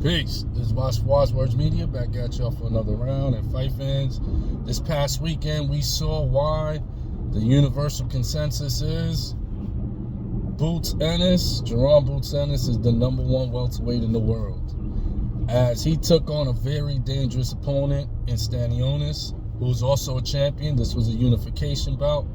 Peace. This is Waz Words Media back at y'all for another round. And fight fans, this past weekend we saw why the universal consensus is Boots Ennis, Jerome Boots Ennis, is the #1 welterweight in the world, as he took on a very dangerous opponent in Stanionis, who's also a champion. This was a unification bout,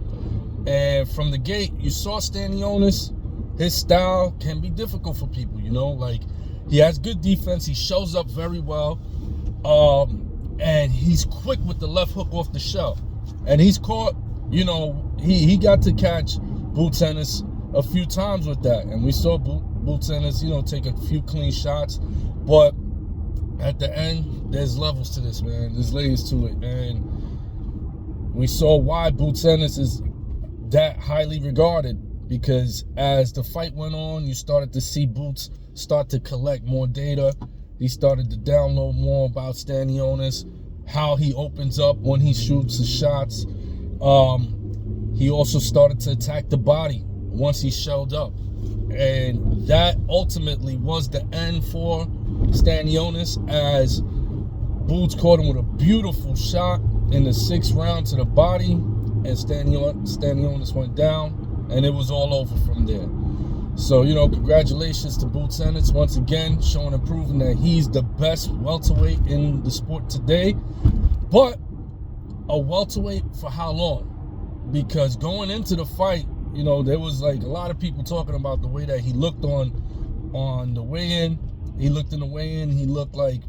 and from the gate you saw Stanionis. His style can be difficult for people, like he has good defense. He shows up very well, and he's quick with the left hook off the shell. And he's caught, he got to catch Boots Ennis a few times with that, and we saw Boots Ennis, take a few clean shots. But at the end, there's levels to this, man. There's layers to it, and we saw why Boots Ennis is that highly regarded. Because as the fight went on, you started to see Boots start to collect more data. He started to download more about Stanionis, how he opens up when he shoots his shots. He also started to attack the body once he shelled up. And that ultimately was the end for Stanionis, as Boots caught him with a beautiful shot in the 6th round to the body, and Stanionis went down. And it was all over from there. So, congratulations to Boots Ennis once again, showing and proving that he's the best welterweight in the sport today. But a welterweight for how long? Because going into the fight, there was like a lot of people talking about the way that he looked on the weigh-in. He looked in the weigh-in, he looked like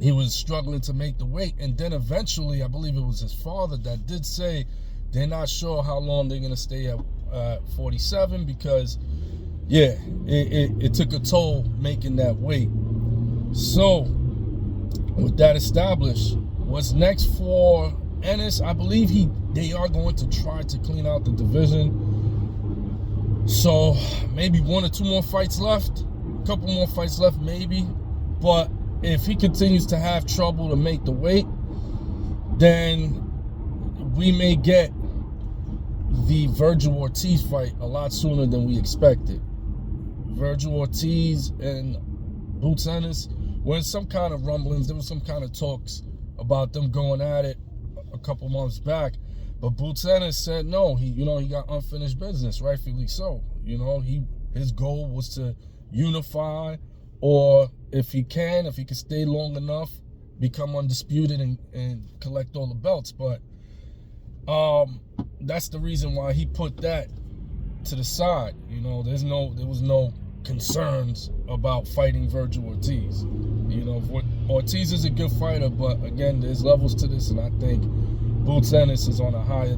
he was struggling to make the weight. And then eventually, I believe it was his father that did say they're not sure how long they're going to stay at 47, because, it took a toll making that weight. So, with that established, what's next for Ennis? I believe they are going to try to clean out the division. So, maybe 1 or 2 more fights left. A couple more fights left, maybe. But if he continues to have trouble to make the weight, then we may get the Virgil Ortiz fight a lot sooner than we expected. Virgil Ortiz and Boots Ennis were in some kind of rumblings. There was some kind of talks about them going at it a couple months back. But Boots Ennis said no. He got unfinished business, rightfully so. His goal was to unify, or if he can stay long enough, become undisputed and collect all the belts. But that's the reason why he put that to the side. There was no concerns about fighting Virgil Ortiz. Ortiz is a good fighter, but again, there's levels to this, and I think Boots Ennis is on a higher,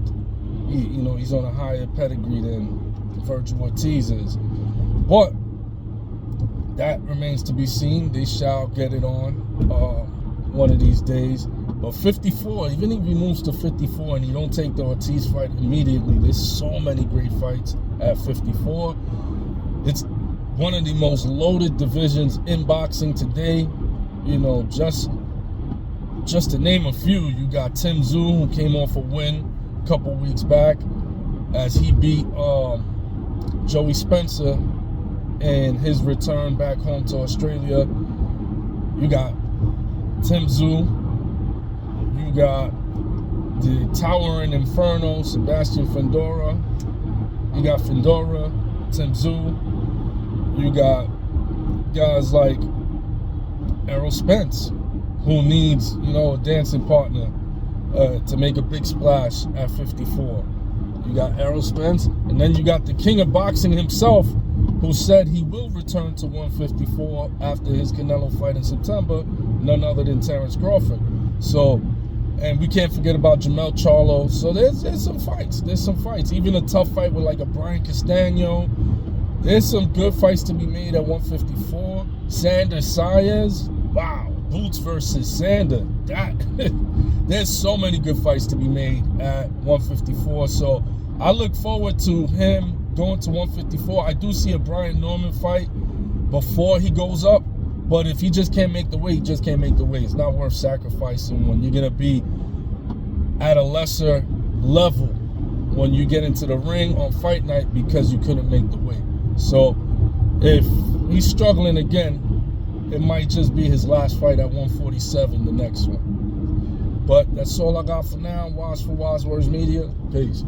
he's on a higher pedigree than Virgil Ortiz is. But that remains to be seen. They shall get it on one of these days. But 54, even if he moves to 54 and you don't take the Ortiz fight immediately, there's so many great fights at 54. It's one of the most loaded divisions in boxing today. Just to name a few, you got Tim Tszyu, who came off a win a couple weeks back, as he beat Joey Spencer in his return back home to Australia. You got Tim Tszyu. You got the Towering Inferno, Sebastian Fundora. You got Fundora, Tim Tszyu. You got guys like Errol Spence, who needs, a dancing partner to make a big splash at 54. You got Errol Spence, and then you got the king of boxing himself, who said he will return to 154 after his Canelo fight in September, none other than Terrence Crawford. So, and we can't forget about Jamel Charlo. So there's some fights. There's some fights. Even a tough fight with like a Brian Castano. There's some good fights to be made at 154. Sander Saez. Wow. Boots versus Sander. There's so many good fights to be made at 154. So I look forward to him going to 154. I do see a Brian Norman fight before he goes up. But if he just can't make the weight, he just can't make the weight. It's not worth sacrificing when you're going to be at a lesser level when you get into the ring on fight night because you couldn't make the weight. So if he's struggling again, it might just be his last fight at 147, the next one. But that's all I got for now. Wise for Wise Words Media. Peace.